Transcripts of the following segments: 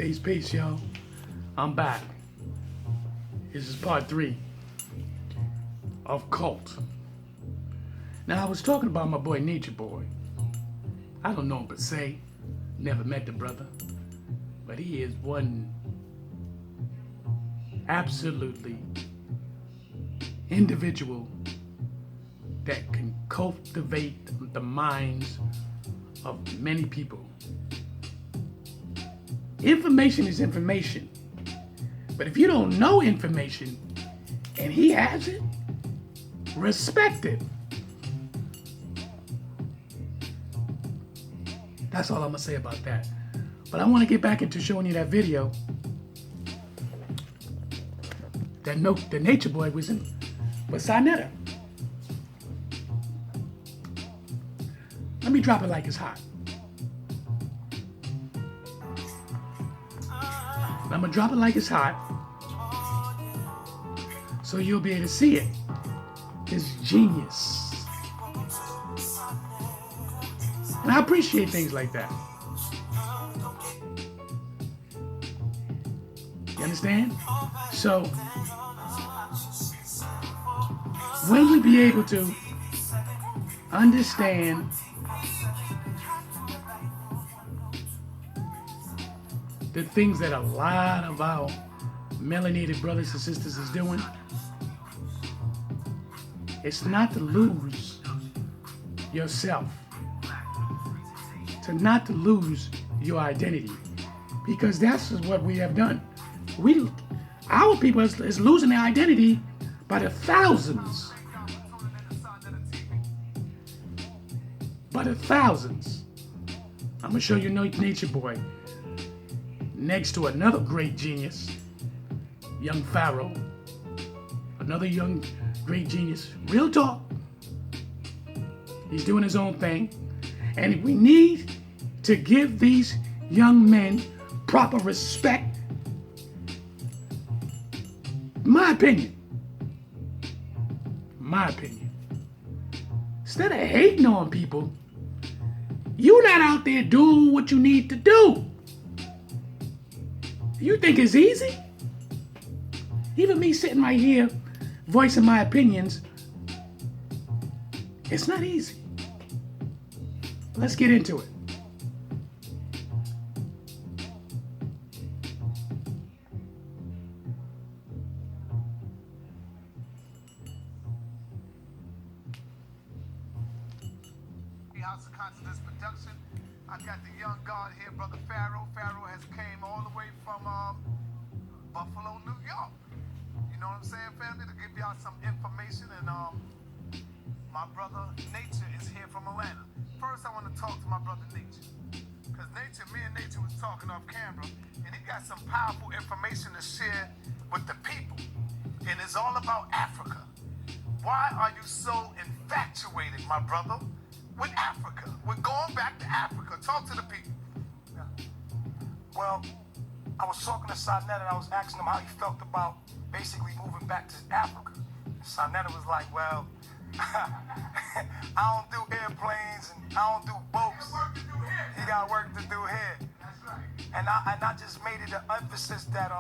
Peace, y'all. I'm back. This is part 3 of Cult. Now, I was talking about my boy Nature Boy. I don't know him per se. Never met the brother. But he is one absolutely individual that can cultivate the minds of many people. Information is information. But if you don't know information and he has it, respect it. That's all I'm going to say about that. But I want to get back into showing you that video that the Nature Boy was in with Sinetta. Let me drop it like it's hot. I'm going to drop it like it's hot so you'll be able to see it. It's genius. And I appreciate things like that. You understand? So, when we be able to understand the things that a lot of our melanated brothers and sisters is doing, it's not to lose yourself, to not to lose your identity, because that's what we have done. Our people is losing their identity by the thousands. By the thousands. I'm gonna show you Nature Boy next to another great genius, young Pharaoh, another young great genius. Real talk. He's doing his own thing, and we need to give these young men proper respect. My opinion. Instead of hating on people, you not out there doing what you need to do. You think it's easy? Even me sitting right here voicing my opinions, it's not easy. Let's get into it. House of Consciousness Production. I got the young God here, Brother Pharaoh. Pharaoh has came all the way from Buffalo, New York. You know what I'm saying, family? To give y'all some information. And my brother Nature is here from Atlanta. First, I want to talk to my brother Nature. Because me and Nature was talking off camera, and he got some powerful information to share with the people. And it's all about Africa. Why are you so infatuated, my brother, with Africa? We're going back to Africa. Talk to the people. Yeah. Well, I was talking to Sinetta and I was asking him how he felt about basically moving back to Africa. Sinetta was like, well, I don't do airplanes and I don't do boats. He got work to do here. That's right. And I just made it an emphasis that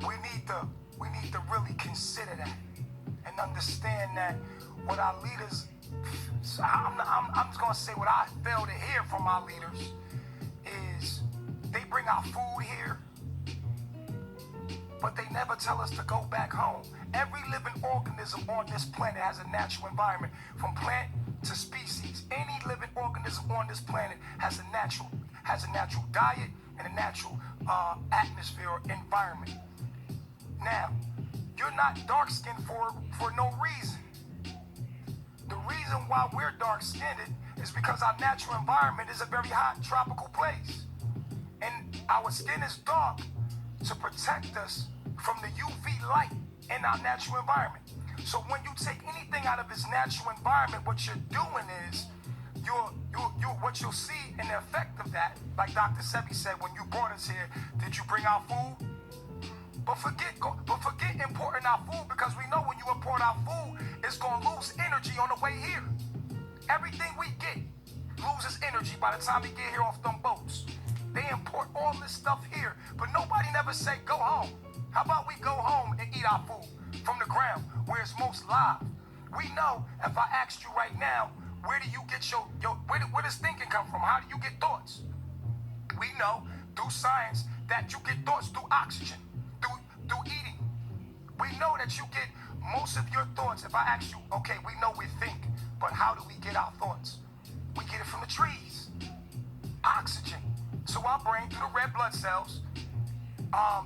we need to really consider that and understand that what our leaders. So I'm just gonna say what I fail to hear from our leaders is they bring our food here, but they never tell us to go back home. Every living organism on this planet has a natural environment, from plant to species. Any living organism on this planet has a natural diet and a natural atmosphere or environment. Now, you're not dark-skinned for no reason. The reason why we're dark-skinned is because our natural environment is a very hot tropical place. And our skin is dark to protect us from the UV light in our natural environment. So when you take anything out of its natural environment, what you're doing is, what you'll see in the effect of that, like Dr. Sebi said, when you brought us here, did you bring our food? But forget importing our food, because we know when you import our food, it's going to lose energy on the way here. Everything we get loses energy by the time we get here off them boats. They import all this stuff here, but nobody never say go home. How about we go home and eat our food from the ground where it's most live? We know if I asked you right now, where do you get where does thinking come from? How do you get thoughts? We know through science that you get thoughts through oxygen, through eating. We know that you get most of your thoughts. If I ask you, okay, we know we think, but how do we get our thoughts? We get it from the trees, oxygen. So our brain, through the red blood cells,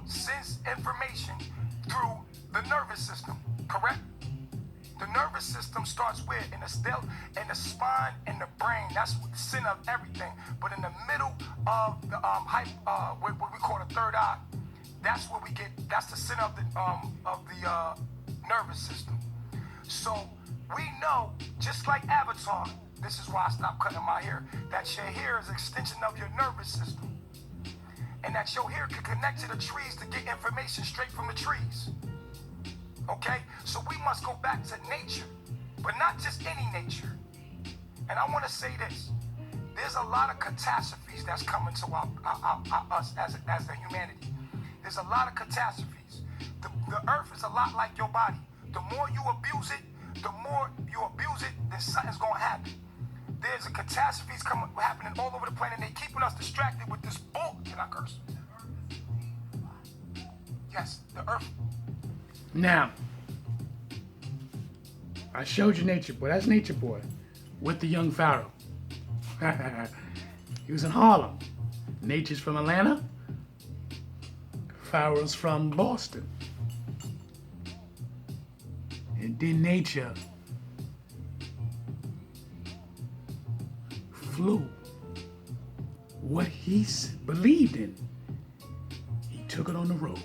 sends information through the nervous system, correct? The nervous system starts where? In the spine and the brain. That's the center of everything. But in the middle of the what we call the third eye, that's where we get. That's the center of the nervous system. So we know, just like Avatar. This is why I stopped cutting my hair. That your hair is an extension of your nervous system, and that your hair can connect to the trees to get information straight from the trees. Okay, so we must go back to nature, but not just any nature. And I want to say this: there's a lot of catastrophes that's coming to us as a humanity. There's a lot of catastrophes. The earth is a lot like your body. The more you abuse it, then something's gonna happen. There's a catastrophes happening all over the planet. They're keeping us distracted with this bull. Can I curse? Yes, the earth. Now, I showed you Nature Boy. That's Nature Boy with the young Pharaoh. He was in Harlem. Nature's from Atlanta. Pharaoh's from Boston. And then Nature flew what he believed in. He took it on the road.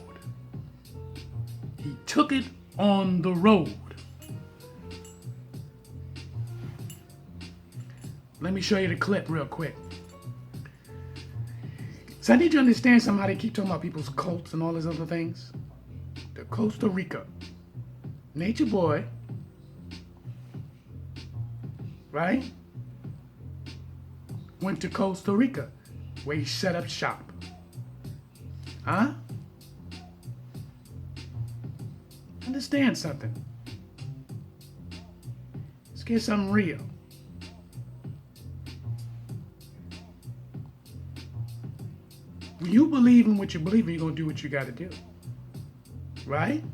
He took it on the road. Let me show you the clip real quick. So I need you to understand something, how they keep talking about people's cults and all these other things. The Costa Rica. Nature Boy. Right? Went to Costa Rica, where he set up shop. Huh? Understand something. Let's get something real. When you believe in what you believe in, you're going to do what you got to do. Right?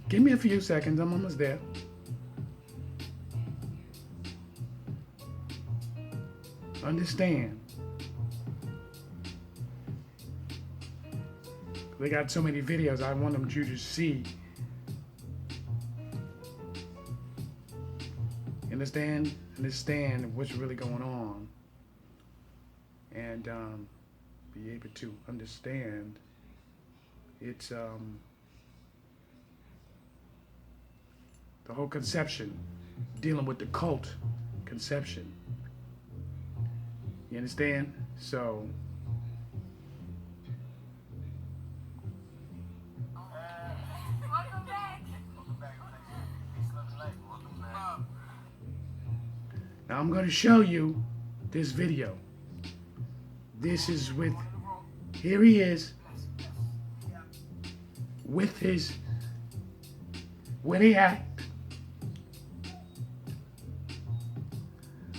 Give me a few seconds. I'm almost there. Understand. They got so many videos. I want them you to see. Understand what's really going on, and be able to understand. It's the whole conception, dealing with the cult conception. You understand? So. Now I'm going to show you this video. This is with, here he is, with his, where they at.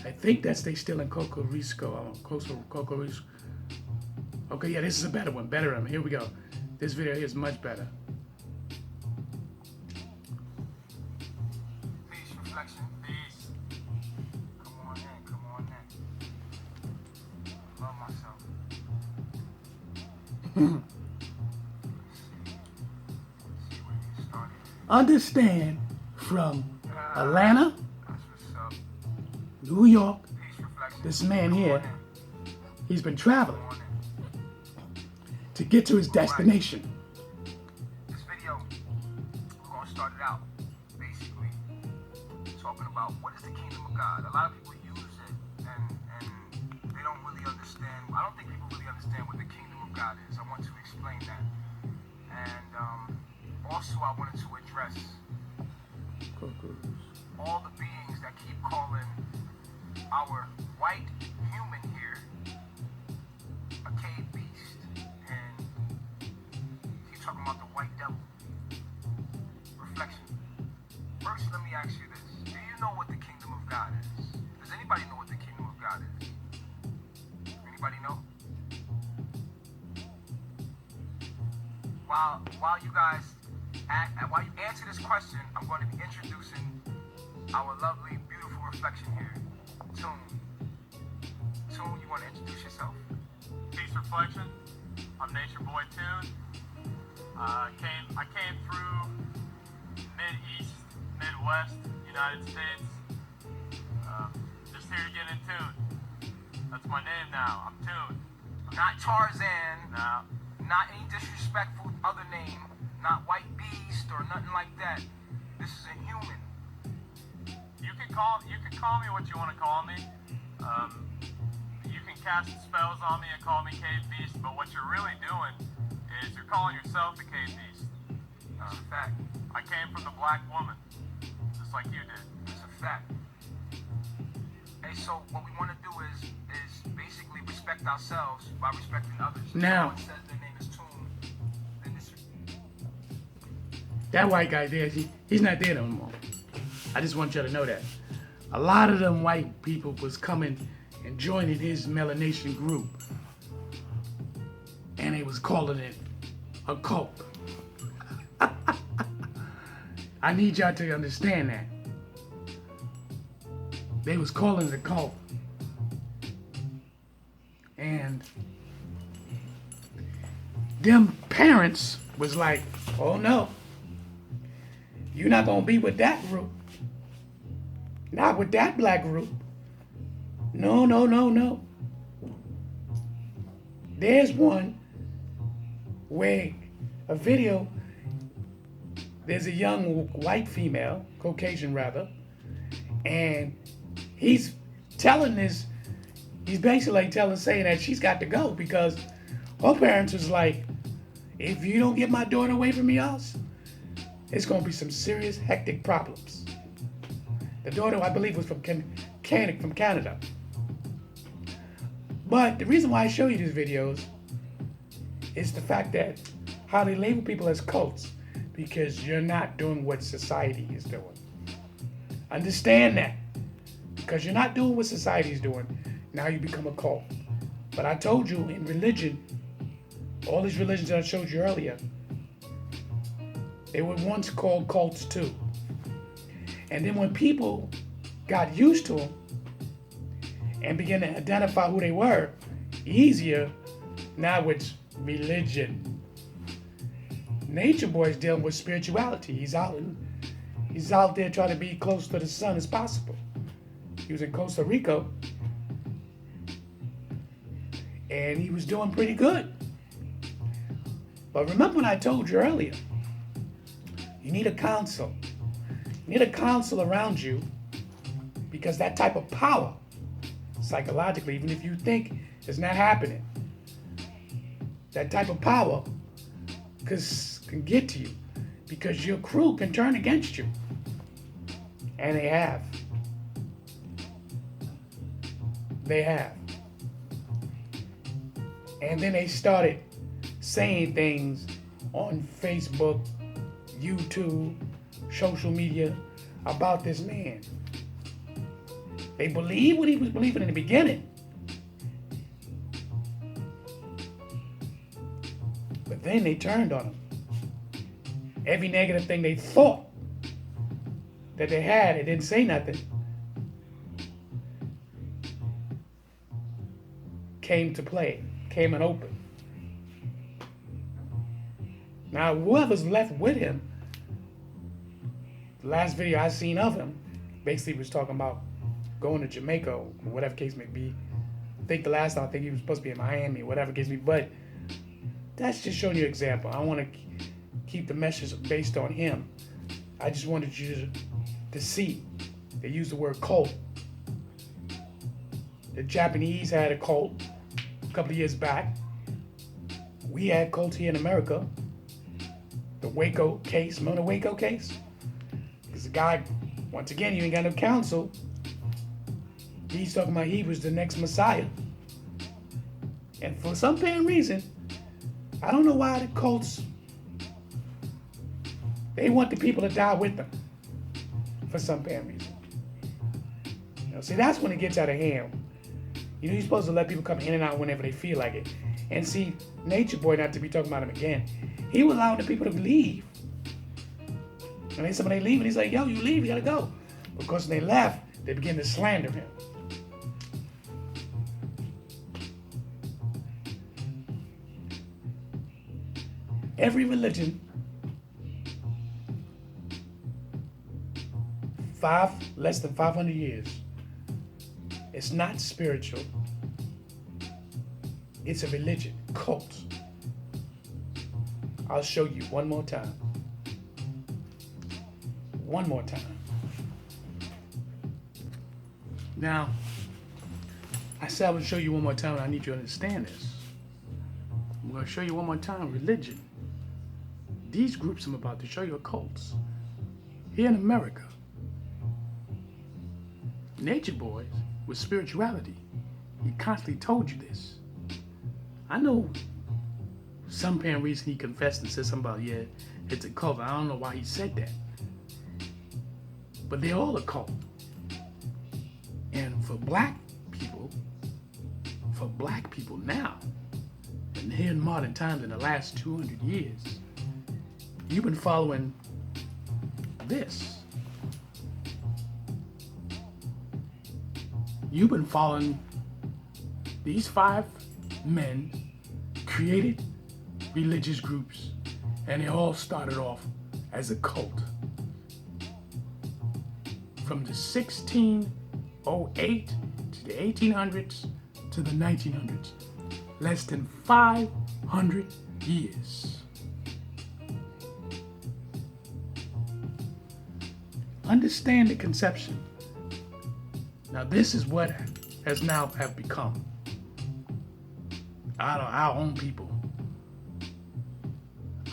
I think that's they still in Coco Risco. Coco Risco. Okay, yeah, this is a better one. Better one. Here we go. This video here is much better. Peace, reflection. Peace. Come on in. Love myself. See where you started. Understand, from Atlanta, That's what's up. New York, Peace, reflection. this man Come here, on in. he's been traveling Come on in. to get to his destination. This video, we're going to start it out, basically, talking about what is the kingdom of God. A lot of people use it, and they don't really understand. I don't think people really understand what the kingdom of God is. I want to explain that. And also I wanted to address all the beings that keep our white human here a cave beast, and he's talking about the white devil. Reflection. First, let me ask you this. Do you know what the kingdom of God is? Does anybody know what the kingdom of God is? Anybody know? While you guys, while you answer this question, I'm going to be introducing our lovely, beautiful reflection here. Tune, you want to introduce yourself? Peace Reflection. I'm Nature Boy Tune. I came through Mid-East, Midwest, United States. Just here to get in tune. That's my name now. I'm Tune. Not Tarzan. Now, Not any disrespectful other name. Not White Beast or nothing like that. This is a human. you can call me what you want to call me. You can cast spells on me and call me Cave Beast, but what you're really doing is you're calling yourself the Cave Beast. That's a fact. I came from the black woman, just like you did. That's a fact. Hey, so what we want to do is basically respect ourselves by respecting others. Now. If someone says their name is Toon, then this. That white guy there, he's not there no more. I just want you to know that. A lot of them white people was coming and joining his melanation group. And they was calling it a cult. I need y'all to understand that. They was calling it a cult. And them parents was like, oh no, you're not gonna be with that group. Not with that black group. No, no, no, no. There's one where a video, there's a young white female, Caucasian rather, and he's telling this, he's basically saying that she's got to go because her parents was like, if you don't get my daughter away from us, it's gonna be some serious hectic problems. The daughter, I believe, was from Canada. But the reason why I show you these videos is the fact that how they label people as cults because you're not doing what society is doing. Understand that. Because you're not doing what society is doing, now you become a cult. But I told you in religion, all these religions that I showed you earlier, they were once called cults too. And then when people got used to them and began to identify who they were easier, now it's religion. Nature Boy's dealing with spirituality. He's out there trying to be close to the sun as possible. He was in Costa Rica and he was doing pretty good. But remember when I told you earlier, you need a counsel. You need a counsel around you because that type of power, psychologically, even if you think it's not happening, that type of power can get to you because your crew can turn against you. And they have. They have. And then they started saying things on Facebook, YouTube, social media about this man. They believed what he was believing in the beginning. But then they turned on him. Every negative thing they thought that they had, it didn't say nothing, came to play, came and opened. Now, whoever's left with him, the last video I seen of him, basically was talking about going to Jamaica, or whatever case may be. I think the last time, I think he was supposed to be in Miami, whatever case may be. But that's just showing you an example. I want to keep the message based on him. I just wanted you to see. They use the word cult. The Japanese had a cult a couple of years back. We had cults here in America. The Waco case, remember the Waco case? Because the guy, once again, you ain't got no counsel. He's talking about he was the next Messiah. And for some apparent reason, I don't know why the cults, they want the people to die with them. For some apparent reason. You know, see, that's when it gets out of hand. You know, you're supposed to let people come in and out whenever they feel like it. And see, Nature Boy, not to be talking about him again, he was allowing the people to leave. And then somebody leave, and he's like, yo, you leave, you gotta go. Because when they left, they began to slander him. Every religion, less than 500 years, it's not spiritual. It's a religion, cult. I'll show you one more time. One more time. Now, I said I would show you one more time, and I need you to understand this. I'm going to show you one more time religion. These groups I'm about to show you are cults. Here in America, Nature Boy with spirituality, he constantly told you this. I know some apparent reason he confessed and said something about, yeah, it's a cult. I don't know why he said that. But they're all a cult. And for black people now, and here in modern times in the last 200 years, you've been following this. You've been following these 5 men created religious groups, and they all started off as a cult. From the 1608 to the 1800s to the 1900s, less than 500 years. Understand the conception. Now this is what has now have become our own people.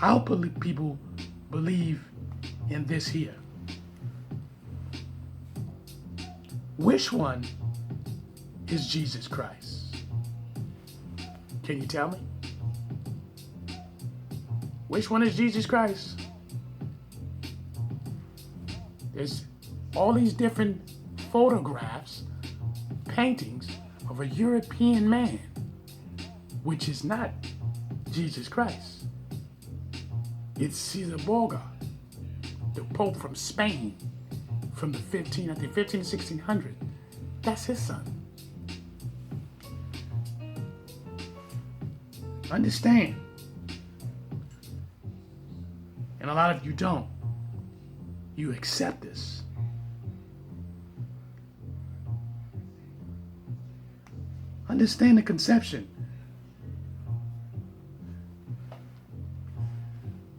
Our people believe in this here. Which one is Jesus Christ? Can you tell me? Which one is Jesus Christ? There's all these different photographs, paintings of a European man, which is not Jesus Christ. It's Caesar Borgia, the Pope from Spain, from the 15 to 1600. That's his son. Understand. And a lot of you don't. You accept this. Understand the conception.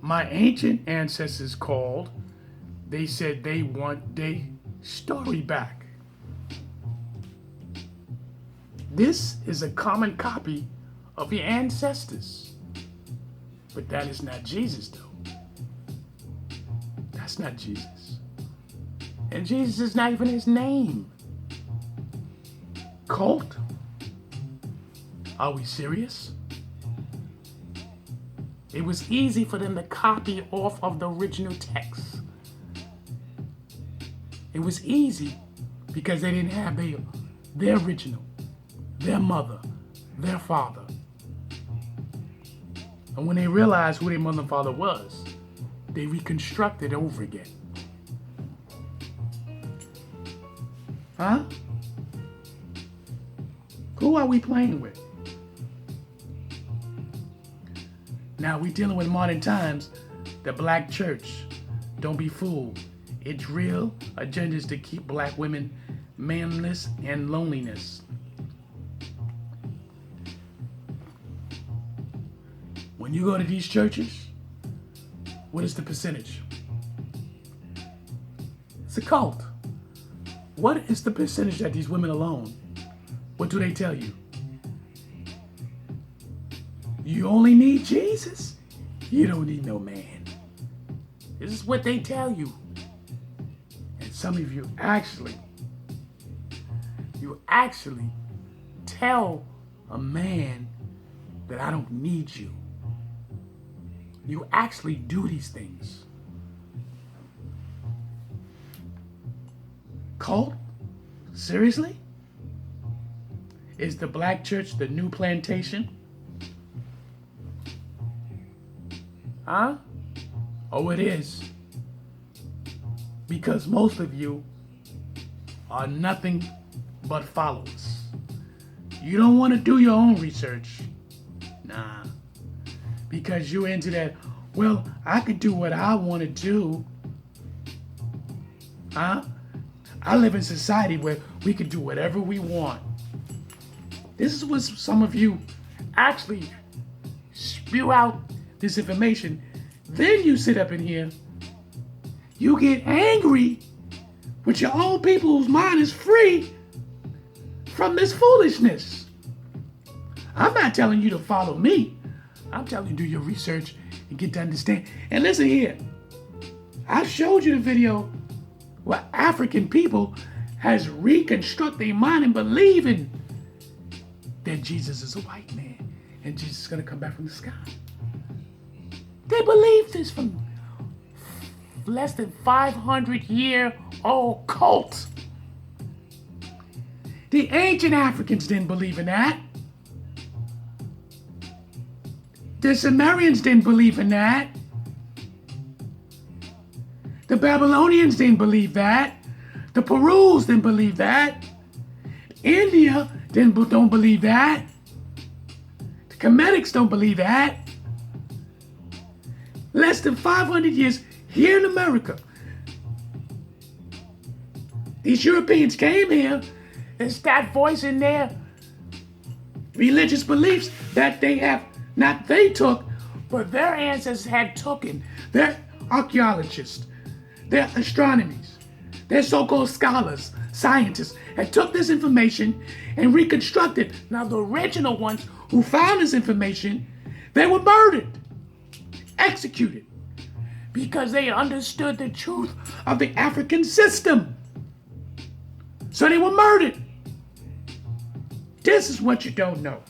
My ancient ancestors called, they said they want their story back. This is a common copy of your ancestors. But that is not Jesus, though. That's not Jesus. And Jesus is not even his name. Cult? Are we serious? It was easy for them to copy off of the original text. It was easy because they didn't have their original, their mother, their father. And when they realized who their mother and father was, they reconstructed over again. Huh? Who are we playing with? Now we dealing with modern times. The black church. Don't be fooled. Its real agenda is to keep black women manless and loneliness. When you go to these churches, what is the percentage? It's a cult. What is the percentage that these women alone? What do they tell you? You only need Jesus. You don't need no man. This is what they tell you. And some of you actually You actually tell a man that I don't need you. You actually do these things. Cult? Seriously? Is the black church the new plantation? Huh? Oh, it is. Because most of you are nothing but followers. You don't want to do your own research. Nah. Because you're into that, well, I could do what I want to do. Huh? I live in society where we can do whatever we want. This is what some of you actually spew out this information. Then you sit up in here, you get angry with your own people whose mind is free from this foolishness. I'm not telling you to follow me. I'm telling you to do your research and get to understand. And listen here, I showed you the video where African people has reconstructed their mind and believing that Jesus is a white man and Jesus is going to come back from the sky. They believe this from less than 500-year-old cult. The ancient Africans didn't believe in that. The Sumerians didn't believe in that. The Babylonians didn't believe that. The Perus didn't believe that. India don't believe that. The Kemetics don't believe that. Less than 500 years here in America, these Europeans came here and started voicing their religious beliefs that they have, not they took, but their ancestors had taken. Their archaeologists, their astronomers, their so-called scholars, scientists, had took this information and reconstructed. Now the original ones who found this information, they were murdered, executed, because they understood the truth of the African system. So they were murdered. This is what you don't know.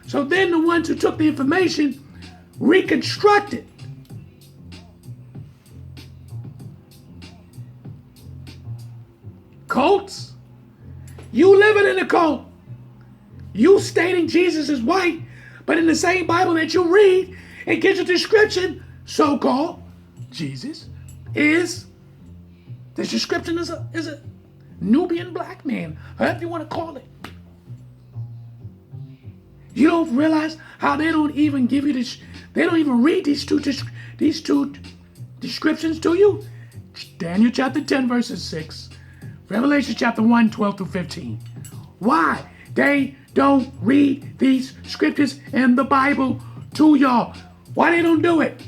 So then the ones who took the information reconstructed. Cults? You living in a cult. You stating Jesus is white, but in the same Bible that you read, it gives a description, so-called Jesus is, the description is a Nubian black man, however you want to call it. You don't realize how they don't even give you this, they don't even read these two descriptions to you. Daniel chapter 10 verses 6, Revelation chapter 1, 12 through 15. Why? They don't read these scriptures in the Bible to y'all. Why they don't do it?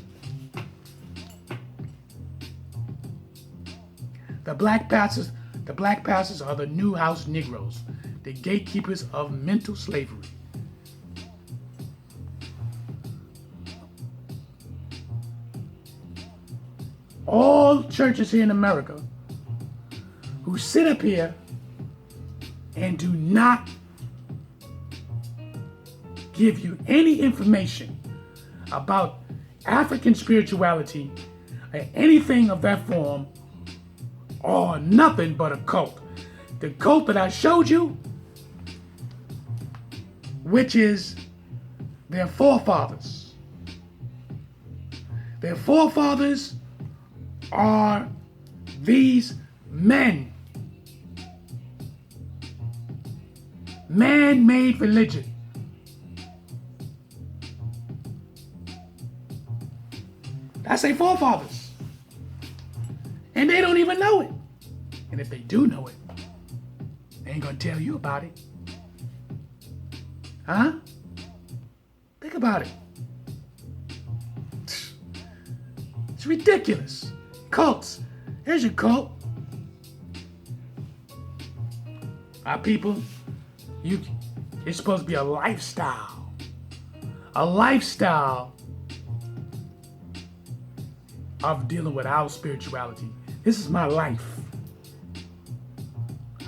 The black pastors are the new house Negroes, the gatekeepers of mental slavery. All churches here in America who sit up here and do not give you any information about African spirituality or anything of that form are nothing but a cult. The cult that I showed you, which is their forefathers. Their forefathers are these men. Man-made religion. That's their forefathers. And they don't even know it. And if they do know it, they ain't gonna tell you about it. Huh? Think about it. It's ridiculous. Cults. Here's your cult. Our people, it's supposed to be a lifestyle. A lifestyle of dealing with our spirituality. This is my life.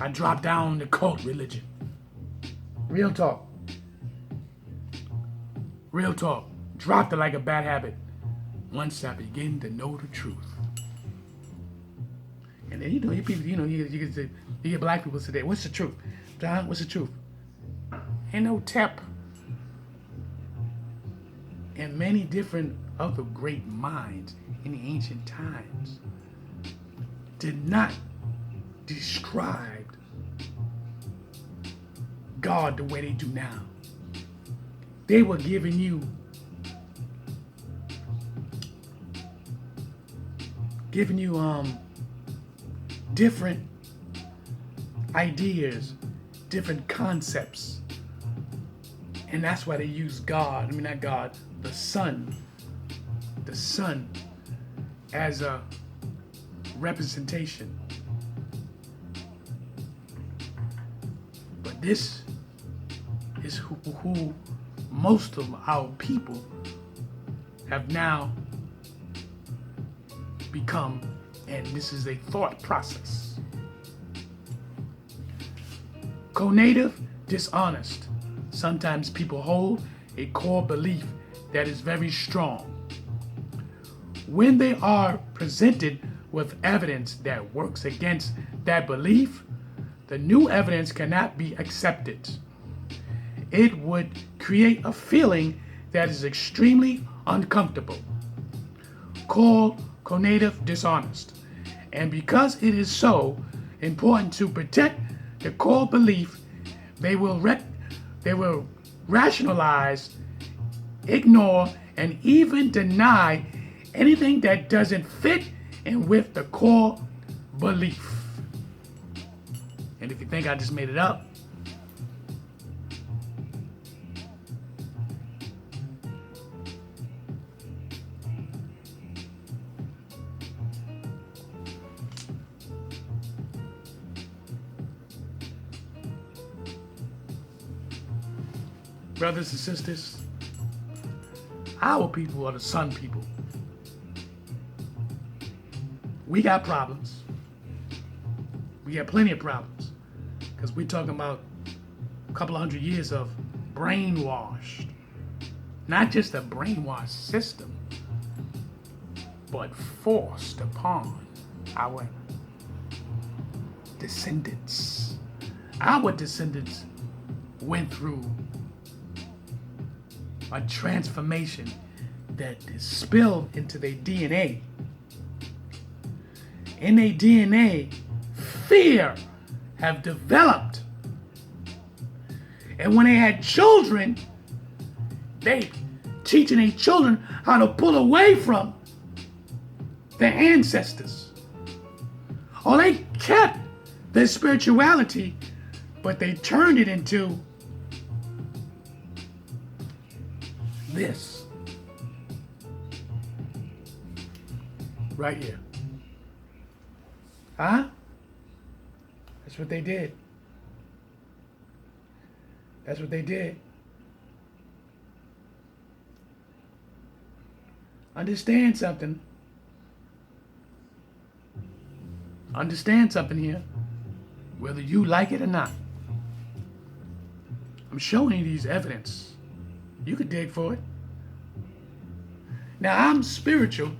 I dropped down the cult religion. Real talk. Real talk. Dropped it like a bad habit once I begin to know the truth. And then, you people, you get black people today. What's the truth? John, what's the truth? Ain't no tep. And many different other great minds in the ancient times did not describe God the way they do now. They were giving you different ideas, different concepts. And that's why they use God, not God, the Son as a representation. But this is who most of our people have now become, and this is a thought process. Co-native, dishonest. Sometimes people hold a core belief that is very strong. When they are presented with evidence that works against that belief, the new evidence cannot be accepted. It would create a feeling that is extremely uncomfortable, called co-native dishonest. And because it is so important to protect the core belief, they will rationalize, ignore, and even deny anything that doesn't fit in with the core belief. And if you think I just made it up, brothers and sisters, our people are the sun people. We got problems. We got plenty of problems. Because we're talking about a couple of 100 years of brainwashed. Not just a brainwashed system, but forced upon our descendants. Our descendants went through a transformation that is spilled into their DNA. In their DNA, fear have developed. And when they had children, they teaching their children how to pull away from their ancestors. Or they kept their spirituality, but they turned it into this right here. Huh? That's what they did. That's what they did. Understand something. Understand something here, whether you like it or not. I'm showing you these evidence. You could dig for it. Now, I'm spiritual.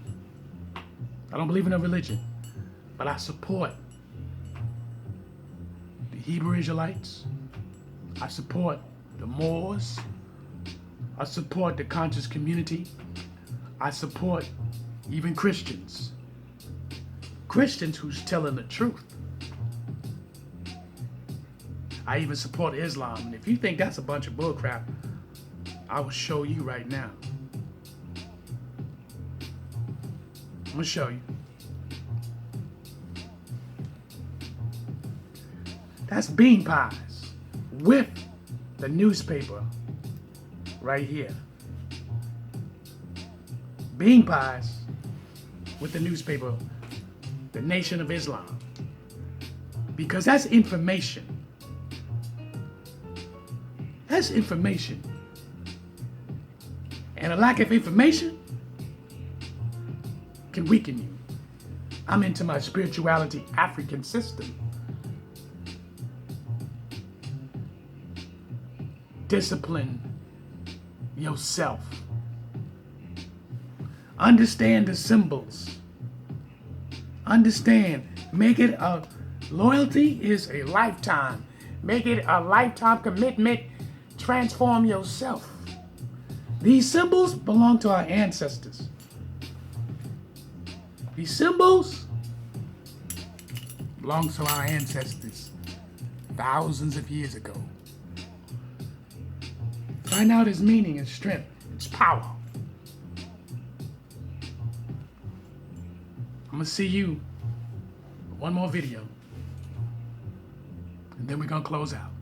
I don't believe in a religion, but I support the Hebrew Israelites. I support the Moors. I support the conscious community. I support even Christians. Christians who's telling the truth. I even support Islam. And if you think that's a bunch of bullcrap, I will show you right now. I'm gonna show you. That's bean pies with the newspaper right here. Bean pies with the newspaper, the Nation of Islam. Because that's information. That's information. And a lack of information can weaken you. I'm into my spirituality African system. discipline yourself. Understand the symbols. Understand. Make it a loyalty is a lifetime. Make it a lifetime commitment. Transform yourself. These symbols belong to our ancestors. These symbols belong to our ancestors thousands of years ago. Find out its meaning, its strength, its power. I'm gonna see you one more video, and then we're gonna close out.